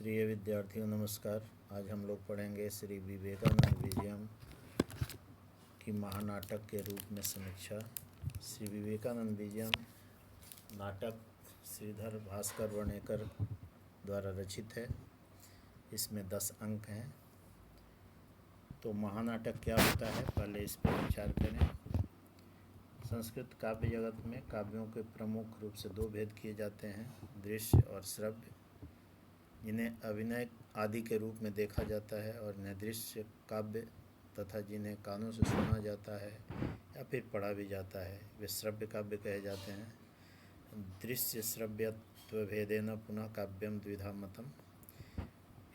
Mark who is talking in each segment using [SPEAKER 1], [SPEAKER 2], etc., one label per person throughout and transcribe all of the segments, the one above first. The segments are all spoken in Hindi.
[SPEAKER 1] प्रिय विद्यार्थियों नमस्कार। आज हम लोग पढ़ेंगे श्री विवेकानंद विजयम की महानाटक के रूप में समीक्षा। श्री विवेकानंद विजयम नाटक श्रीधर भास्कर वर्णेकर द्वारा रचित है। इसमें 10 अंक हैं। तो महानाटक क्या होता है, पहले इस पर विचार करें। संस्कृत काव्य जगत में काव्यों के प्रमुख रूप से 2 भेद किए जाते हैं, दृश्य और श्रव्य, जिन्हें अभिनय आदि के रूप में देखा जाता है, और निर्दृश्य काव्य तथा जिन्हें कानों से सुना जाता है या फिर पढ़ा भी जाता है, वे श्रव्य काव्य कहे जाते हैं। दृश्य श्रव्यत्व भेदेन पुनः काव्यम द्विधा मतम।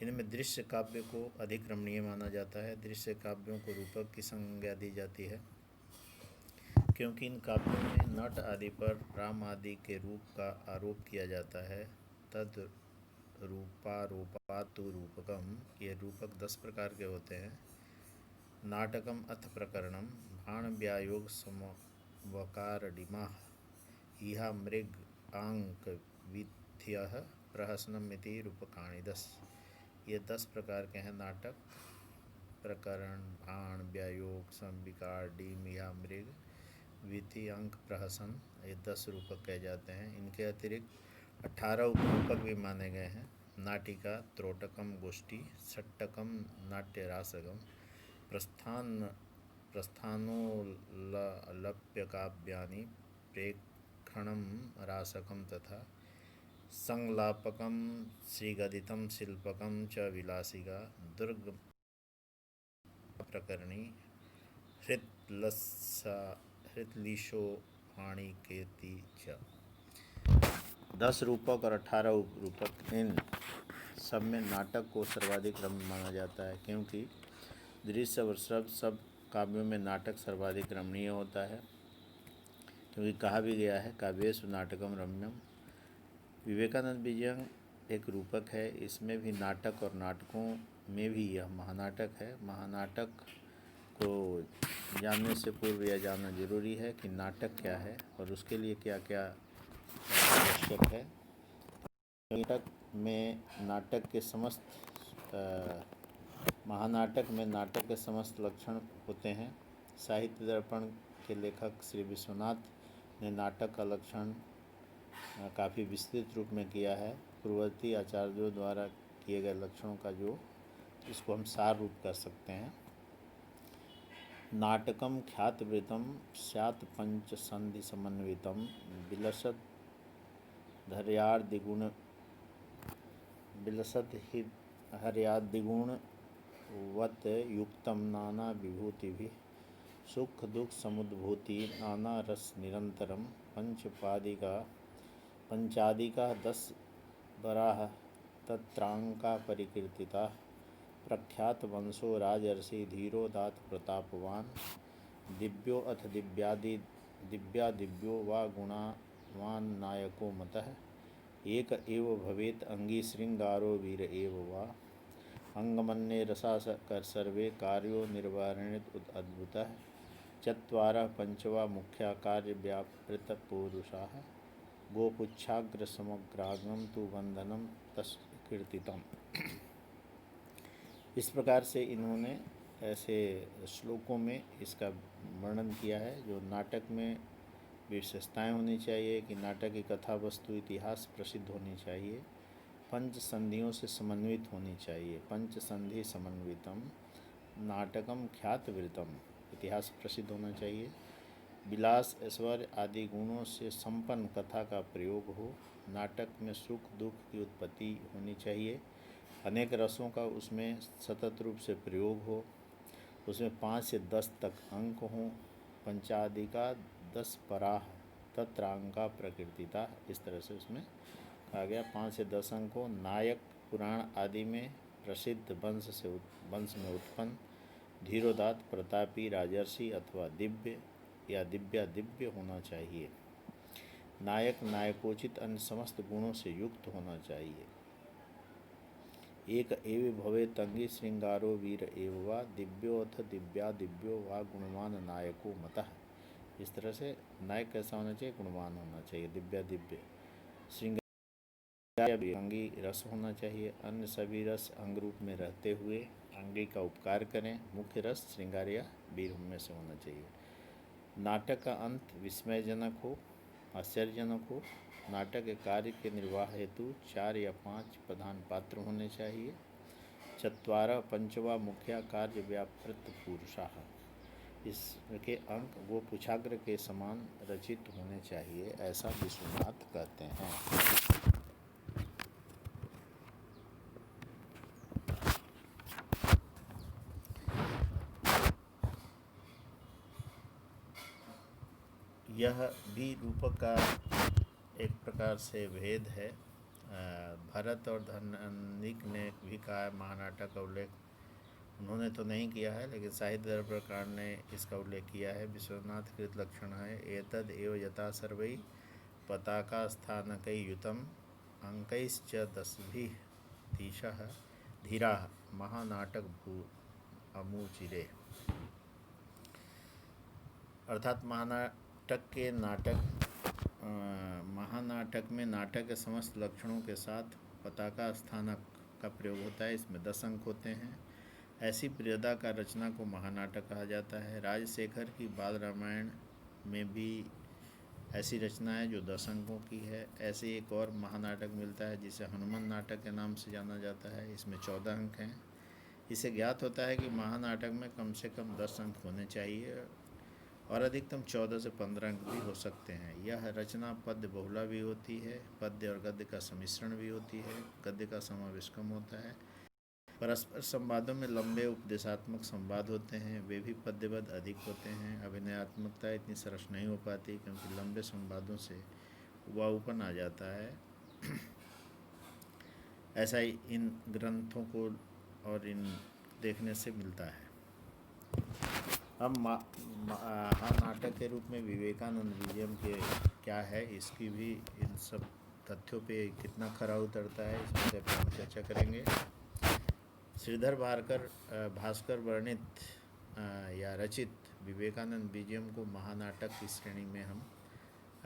[SPEAKER 1] इनमें दृश्य काव्य को अधिक रमणीय माना जाता है। दृश्य काव्यों को रूपक की संज्ञा दी जाती है, क्योंकि इन काव्यों में नट आदि पर राम आदि के रूप का आरोप किया जाता है। तद रूपारोपातु रूपकम। ये रूपक 10 प्रकार के होते हैं। नाटकम अथ प्रकरणम भाण व्यायोग समवकारडिमा इहा मृग आंक विथ्यः प्रहसनमिति रूपकाणि 10। ये 10 प्रकार के हैं नाटक। प्रकरण, भाण, व्यायोग, समविकार, डिम, इहा मृग, विथि, अंक, प्रहसन, ये 10 रूपक कहे जाते हैं। इनके अतिरिक्त 18 उपरूपक भी माने गए हैं। नाटिका, त्रोटकम, गोष्ठी, सट्टकम, नाट्यरासगम, प्रस्थानोलप्यकाव्यानि, प्रेक्षणम, रासकम तथा संलापकम, श्रीगदितम, शिल्पकम च विलासिका, दुर्ग प्रकरणी, हृतलिशो वाणिकेति च। 10 रूपक और 18 उपरूपक, इन सब में नाटक को सर्वाधिक रमणीय माना जाता है, क्योंकि दृश्य और श्रव्य सब काव्यों में नाटक सर्वाधिक रमणीय होता है। क्योंकि कहा भी गया है, काव्येषु नाटकम रम्यम। विवेकानंद विजयम एक रूपक है। इसमें भी नाटक और नाटकों में भी यह महानाटक है। महानाटक को जानने से पूर्व यह जानना जरूरी है कि नाटक क्या है और उसके लिए क्या क्या आवश्यक है। महानाटक में नाटक के समस्त लक्षण होते हैं। साहित्य दर्पण के लेखक श्री विश्वनाथ ने नाटक का लक्षण काफ़ी विस्तृत रूप में किया है। पूर्ववर्ती आचार्यों द्वारा किए गए लक्षणों का जो इसको हम सार रूप कर सकते हैं। नाटकम ख्यातवृतम स्यात् पंचसंधि समन्वितम विलसद हर्यादिगुणवत् युक्तम नाना विभूतिभिः सुख दुख समुद्भूति नाना रस निरंतरम पंचादिका 10 वराह तत्रांका परिकीर्तिता प्रख्यात वंशो राजर्षि धीरो दात प्रतापवान दिव्यो अथ दिव्यादिव्यो वा गुणावान नायको मतः एक एव भवेत् अंगी श्रृंगारो वीर एव वा अंगमन्ये रसा कर सर्वे कार्यो निर्वारणित अद्भुतः चत्वारः पंचवा मुख्या कार्य व्यापृत पुरुषाः गोपुच्छाग्र समग्राग्रम तु वंदनम तत्कीर्तितम। इस प्रकार से इन्होंने ऐसे श्लोकों में इसका वर्णन किया है। जो नाटक में विशेषताएं होनी चाहिए कि नाटक की कथा वस्तु इतिहास प्रसिद्ध होनी चाहिए, पंच संधियों से समन्वित होनी चाहिए, पंच संधि समन्वितम, नाटकम ख्यातवृतम, इतिहास प्रसिद्ध होना चाहिए, विलास ऐश्वर्य आदि गुणों से संपन्न कथा का प्रयोग हो, नाटक में सुख दुख की उत्पत्ति होनी चाहिए, अनेक रसों का उसमें सतत रूप से प्रयोग हो, उसमें 5 से 10 तक अंक हों, पंचादिका 10 वराह तत्रांका प्रकीर्तिता, इस तरह से उसमें कहा गया। 5 से 10 अंक हो, नायक पुराण आदि में प्रसिद्ध वंश में उत्पन्न, धीरोदात प्रतापी राजर्षि अथवा दिव्य या दिव्य होना चाहिए, नायक नायकोचित अन्य समस्त गुणों से युक्त होना चाहिए, एक एव भवेत् अंगी श्रृंगारो वीर एव वा दिव्योऽथ दिव्यादिव्यो वा गुणवान नायको मतः। इस तरह से नायक कैसा होना चाहिए, गुणवान होना चाहिए, दिव्य श्रृंगार अंगी रस होना चाहिए। अन्य सभी रस अंग रूप में रहते हुए अंगी का उपकार करें। मुख्य रस श्रृंगार या वीर में से होना चाहिए। नाटक का अंत विस्मयजनक हो, आश्चर्यजनक हो। नाटक के कार्य के निर्वाह हेतु 4 या 5 प्रधान पात्र होने चाहिए। चत्वारः पंचवा मुख्या कार्य व्यापृत पुरुषाः। इसके अंक वो पुच्छाग्र के समान रचित होने चाहिए, ऐसा विश्वनाथ कहते हैं। यह भी रूपक का एक प्रकार से भेद है। भरत और धनंदिक ने भी कहा महानाटक का उल्लेख उन्होंने तो नहीं किया है, लेकिन साहित्य प्रकार ने इसका उल्लेख किया है। विश्वनाथ कृत लक्षण है एतद एव यथा सर्वै पताका स्थानकै युतम अंकैश्च दशभिः धीराः महानाटक भू अमुचिरे। अर्थात महानाटक में नाटक के समस्त लक्षणों के साथ पताका स्थानक का प्रयोग होता है। इसमें 10 अंक होते हैं। ऐसी प्रियदा का रचना को महानाटक कहा जाता है। राजशेखर की बाल रामायण में भी ऐसी रचना है जो 10 अंकों की है। ऐसे एक और महानाटक मिलता है जिसे हनुमान नाटक के नाम से जाना जाता है। इसमें 14 अंक हैं। इससे ज्ञात होता है कि महानाटक में कम से कम 10 अंक होने चाहिए और अधिकतम 14 से 15 अंक भी हो सकते हैं। यह रचना पद्य बहुला भी होती है, पद्य और गद्य का सम्मिश्रण भी होती है। गद्य का समावेश कम होता है। परस्पर संवादों में लंबे उपदेशात्मक संवाद होते हैं, वे भी पद्यबद्ध अधिक होते हैं। अभिनयात्मकता इतनी सरस नहीं हो पाती क्योंकि लंबे संवादों से उबाऊपन आ जाता है। ऐसा ही इन ग्रंथों को और इन देखने से मिलता है। अब नाटक के रूप में विवेकानंद विजयम के क्या है, इसकी भी इन सब तथ्यों पे कितना खरा उतरता है, इस विषय पर हम चर्चा करेंगे। श्रीधर भास्कर वर्णित या रचित विवेकानंद विजयम को महानाटक की श्रेणी में हम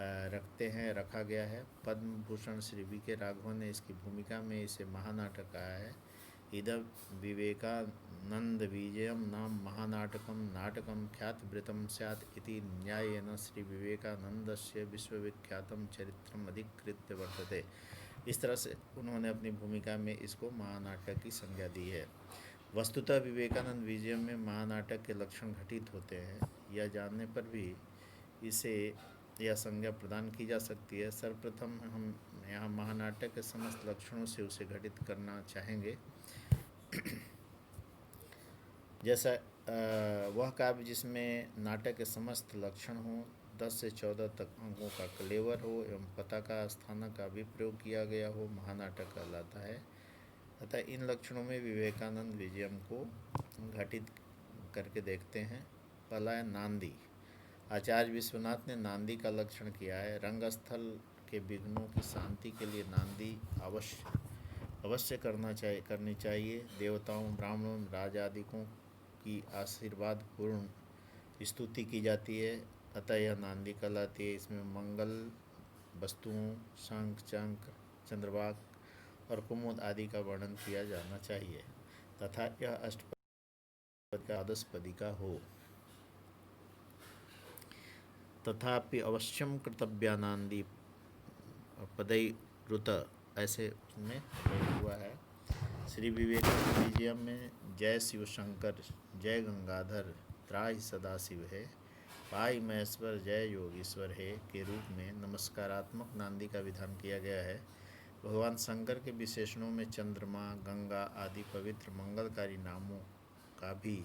[SPEAKER 1] रखा गया है। पद्म भूषण श्री वी.के. राघवन ने इसकी भूमिका में इसे महानाटक कहा है। इदं विवेकानंद विजयम नाम महानाटकम नाटकम ख्यातवृत्तं स्यात् इति न्यायेन श्री विवेकानंदस्य विश्वविख्यातम चरित्रम अधिकृत्य वर्तते। इस तरह से उन्होंने अपनी भूमिका में इसको महानाटक की संज्ञा दी है। वस्तुतः विवेकानंद विजयम में महानाटक के लक्षण घटित होते हैं। यह जानने पर भी इसे यह संज्ञा प्रदान की जा सकती है। सर्वप्रथम हम यहाँ महानाटक के समस्त लक्षणों से उसे घटित करना चाहेंगे। जैसा वह काव्य जिसमें नाटक के समस्त लक्षण हों, 10 से 14 तक अंकों का कलेवर हो एवं पताका स्थानक का भी प्रयोग किया गया हो, महानाटक कहलाता है। अतः इन लक्षणों में विवेकानंद विजयम को घटित करके देखते हैं। पहला है नांदी। आचार्य विश्वनाथ ने नांदी का लक्षण किया है। रंगस्थल के विघ्नों की शांति के लिए नांदी अवश्य करनी चाहिए। देवताओं, ब्राह्मणों, राजादिकों की आशीर्वाद पूर्ण स्तुति की जाती है, अतः यह नांदी कहलाती है। इसमें मंगल वस्तुओं शंख, चंक्र, चंद्रवाक और कुमुद आदि का वर्णन किया जाना चाहिए तथा यह अष्टपदी का द्वादशपदी का हो। तथापि अवश्यम कर्तव्यानांदी पदैरुत ऐसे उसमें हुआ है। श्री विवेकानंद विजयम में जय शिव शंकर, जय गंगाधर, त्राहि सदाशिव है, पाई महेश्वर, जय योगीश्वर है के रूप में नमस्कारात्मक नांदी का विधान किया गया है। भगवान शंकर के विशेषणों में चंद्रमा, गंगा आदि पवित्र मंगलकारी नामों का भी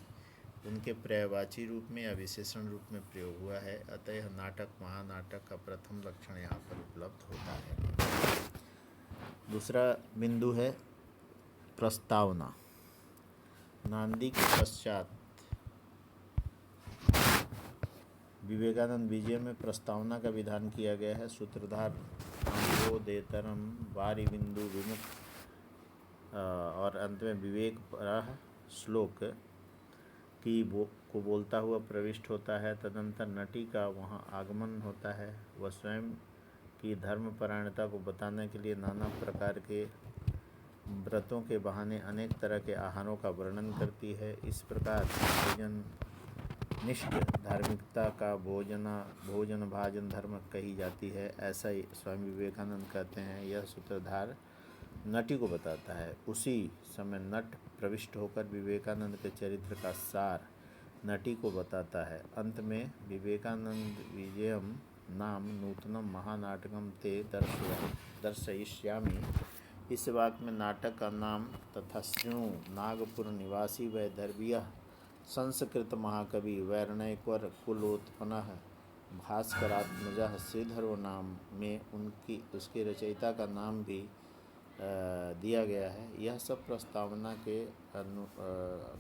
[SPEAKER 1] उनके पर्यायवाची रूप में या विशेषण रूप में प्रयोग हुआ है। अतः यह नाटक महानाटक का प्रथम लक्षण यहाँ पर उपलब्ध होता है। दूसरा बिंदु है प्रस्तावना। नांदी के पश्चात विवेकानंद विजय में प्रस्तावना का विधान किया गया है। सूत्रधार अंबोदेतरम वारि बिंदु विमुख और अंत में विवेक श्लोक को बोलता हुआ प्रविष्ट होता है। तदंतर नटी का वहाँ आगमन होता है। वह स्वयं की धर्मपरायणता को बताने के लिए नाना प्रकार के व्रतों के बहाने अनेक तरह के आहारों का वर्णन करती है। इस प्रकार भोजन निष्ठ धार्मिकता का भोजन भाजन धर्म कही जाती है, ऐसा ही स्वामी विवेकानंद कहते हैं। यह सूत्रधार नटी को बताता है। उसी समय नट प्रविष्ट होकर विवेकानंद के चरित्र का सार नटी को बताता है। अंत में विवेकानंद विजयम नाम नूतनम महानाटकम ते दर्शयिष्यामि, इस वाक्य में नाटक का नाम तथा शृणु नागपुर निवासी वैदर्भीयः संस्कृत महाकवि वैरणयकर कुलोत्पन्नः भास्करात्मजः श्रीधरो नाम में उसके रचयिता का नाम भी दिया गया है। यह सब प्रस्तावना के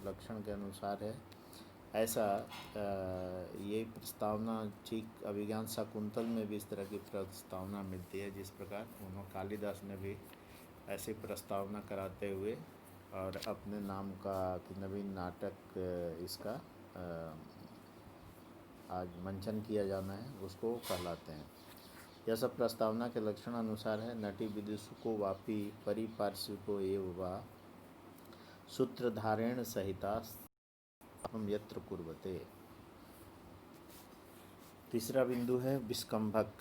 [SPEAKER 1] लक्षण के अनुसार है। ऐसा ये प्रस्तावना ठीक अभिज्ञान शाकुंतल में भी इस तरह की प्रस्तावना मिलती है, जिस प्रकार उन्होंने कालिदास ने भी ऐसी प्रस्तावना कराते हुए और अपने नाम का नवीन नाटक इसका आज मंचन किया जाना है, उसको कहलाते हैं। यह सब प्रस्तावना के लक्षण अनुसार है। नटी विदुषको वापि परिपार्श्विको एव वा सूत्रधारेण सहिता यत्र कुर्वते। तीसरा बिंदु है विस्कंभक।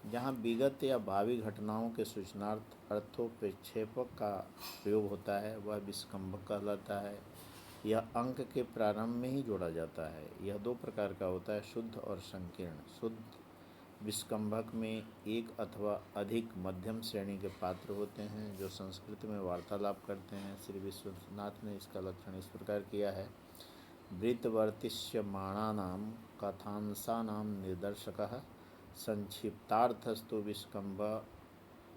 [SPEAKER 1] जहाँ विगत या भावी घटनाओं के सूचनार्थ अर्थोपक्षेपक का प्रयोग होता है, वह विस्कंभक कहलाता है। यह अंक के प्रारंभ में ही जोड़ा जाता है। यह दो प्रकार का होता है, शुद्ध और संकीर्ण। शुद्ध विस्कंभक में एक अथवा अधिक मध्यम श्रेणी के पात्र होते हैं जो संस्कृत में वार्तालाप करते हैं। श्री विश्वनाथ ने इसका लक्षण इस प्रकार किया है। वृत्तवर्तिष्यमाणानां कथांसानां निर्दर्शकः संक्षिप्तार्थस्तु विस्कम्भ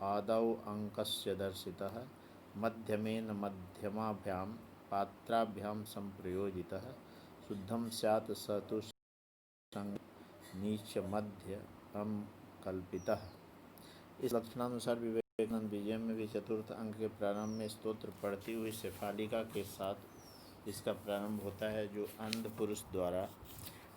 [SPEAKER 1] आदौ अंकस्य दर्शितः मध्यमेन मध्यमाभ्यां पात्राभ्यां संप्रयोजितः शुद्धं स्यात् स तु नीच मध्य कल्पितः। इस लक्षणानुसार विवेकानंद विजयम में भी चतुर्थ अंक के प्रारंभ में स्तोत्र पढ़ती हुई शेफालिका के साथ इसका प्रारंभ होता है, जो अंध पुरुष द्वारा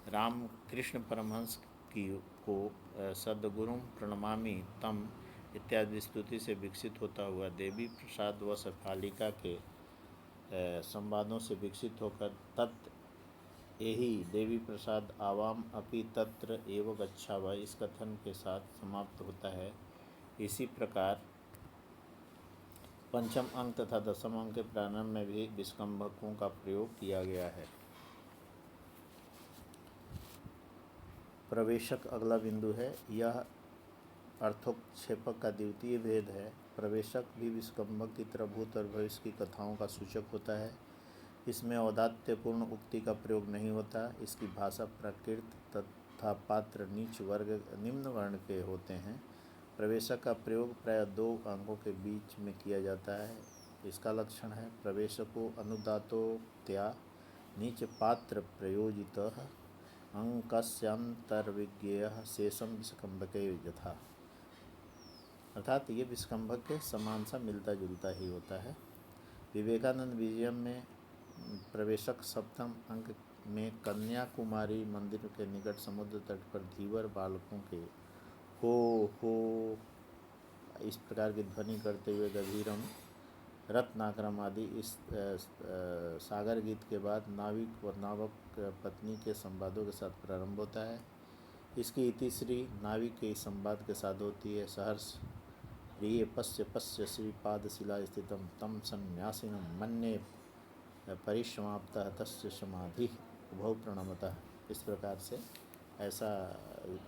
[SPEAKER 1] रामकृष्ण परमहंस को सद्गुरुं प्रणमामि तम इत्यादि स्तुति से विकसित होता हुआ देवी प्रसाद व शेफालिका के संवादों से विकसित होकर तत् एहि देवी प्रसाद आवाम अपि तत्र एव गच्छावा इस कथन के साथ समाप्त होता है। इसी प्रकार पंचम अंक तथा दसम अंक के प्रारंभ में भी विस्कंभकों का प्रयोग किया गया है। प्रवेशक अगला बिंदु है। यह अर्थोपक्षेपक का द्वितीय भेद है। प्रवेशक भी विस्कंभक की तरह भूत और भविष्य की कथाओं का सूचक होता है। इसमें औदात्यपूर्ण उक्ति का प्रयोग नहीं होता। इसकी भाषा प्राकृत तथा पात्र नीच वर्ग निम्न वर्ण के होते हैं। प्रवेशक का प्रयोग प्राय दो अंकों के बीच में किया जाता है। इसका लक्षण है प्रवेशको अनुदातोक्त्या नीच पात्र प्रयोजितः अंकस्यांतर्विज्ञेयः शेषम विस्कंभके यथा, अर्थात ये विस्कंभक के समान सा मिलता जुलता ही होता है। विवेकानंद विजयम में प्रवेशक सप्तम अंक में कन्याकुमारी मंदिर के निकट समुद्र तट पर धीवर बालकों के हो इस प्रकार की ध्वनि करते हुए गभीरम रत्नाकरम आदि इस सागर गीत के बाद नाविक व नावक पत्नी के संवादों के साथ प्रारंभ होता है। इसकी इतिश्री नाविक के संवाद के साथ होती है। सहर्ष प्रिय पश्य पश्य श्रीपादशिला स्थितम तम संन्यासिनम मन्ये परिसमाप्तः तस्य समाधि उभौ प्रणमतः। इस प्रकार से ऐसा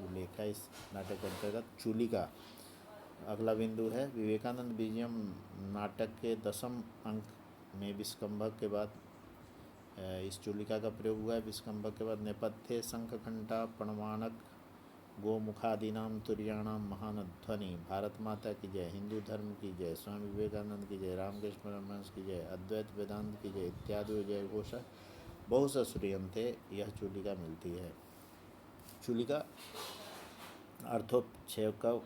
[SPEAKER 1] उल्लेख है इस नाटक के अंतर्गत। चूलिका अगला बिंदु है। विवेकानंद विजयम नाटक के दसम अंक में विस्कंभक के बाद इस चूलिका का प्रयोग हुआ है। विस्कंभक के बाद नेपथ्य शंख घंटा पणमाणक गोमुखादीनाम तुर्याणाम महान ध्वनि, भारत माता की जय, हिंदू धर्म की जय, स्वामी विवेकानंद की जय, रामकृष्ण परमहंस की जय, अद्वैत वेदांत की जय इत्यादि जय घोष बहुत श्रूयन्ते यह चूलिका मिलती है। चूलिका अर्थोपक्षेपक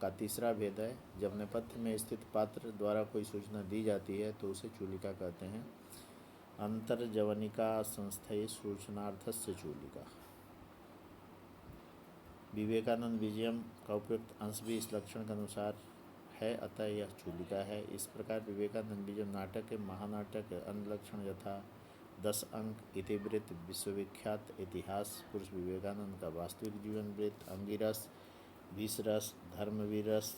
[SPEAKER 1] का तीसरा भेद है। जब नेपथ्य में स्थित पात्र द्वारा कोई सूचना दी जाती है तो उसे चूलिका कहते हैं। अंतर्जवनिका संस्थये सूचनार्थस्य चूलिका। विवेकानंद विजयम का उपयुक्त अंश भी इस लक्षण के अनुसार है, अतः यह चूलिका है। इस प्रकार विवेकानंद विजयम नाटक के महानाटक अन्य लक्षण यथा 10 अंक, इतिवृत्त, विश्वविख्यात इतिहास, पुरुष विवेकानंद का वास्तविक जीवन वृत्त, अंगिरस, भीषरस, धर्मवीर रस,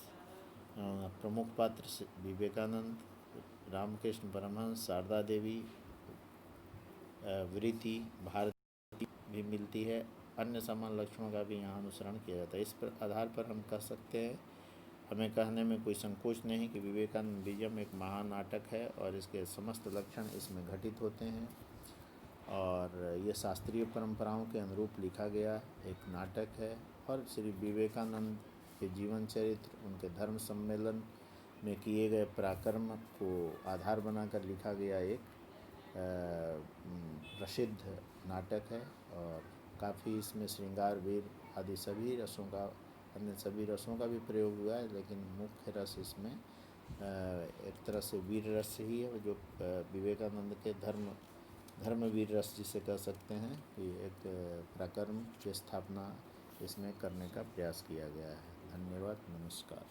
[SPEAKER 1] प्रमुख पात्र विवेकानंद, रामकृष्ण परमहंस, शारदा देवी, वृत्ति, भारती भी मिलती है। अन्य समान लक्षणों का भी यहाँ अनुसरण किया जाता है। इस पर आधार पर हम कह सकते हैं, हमें कहने में कोई संकोच नहीं कि विवेकानंद विजयम एक महान नाटक है और इसके समस्त लक्षण इसमें घटित होते हैं और ये शास्त्रीय परंपराओं के अनुरूप लिखा गया एक नाटक है और श्री विवेकानंद के जीवन चरित्र, उनके धर्म सम्मेलन में किए गए पराक्रम को आधार बनाकर लिखा गया एक प्रसिद्ध नाटक है और काफ़ी इसमें श्रृंगार, वीर आदि सभी रसों का, अन्य सभी रसों का भी प्रयोग हुआ है, लेकिन मुख्य रस इसमें एक तरह से वीर रस ही है, जो विवेकानंद के धर्मवीर रस जिसे कह सकते हैं कि एक पराक्रम की स्थापना इसमें करने का प्रयास किया गया है। धन्यवाद, नमस्कार।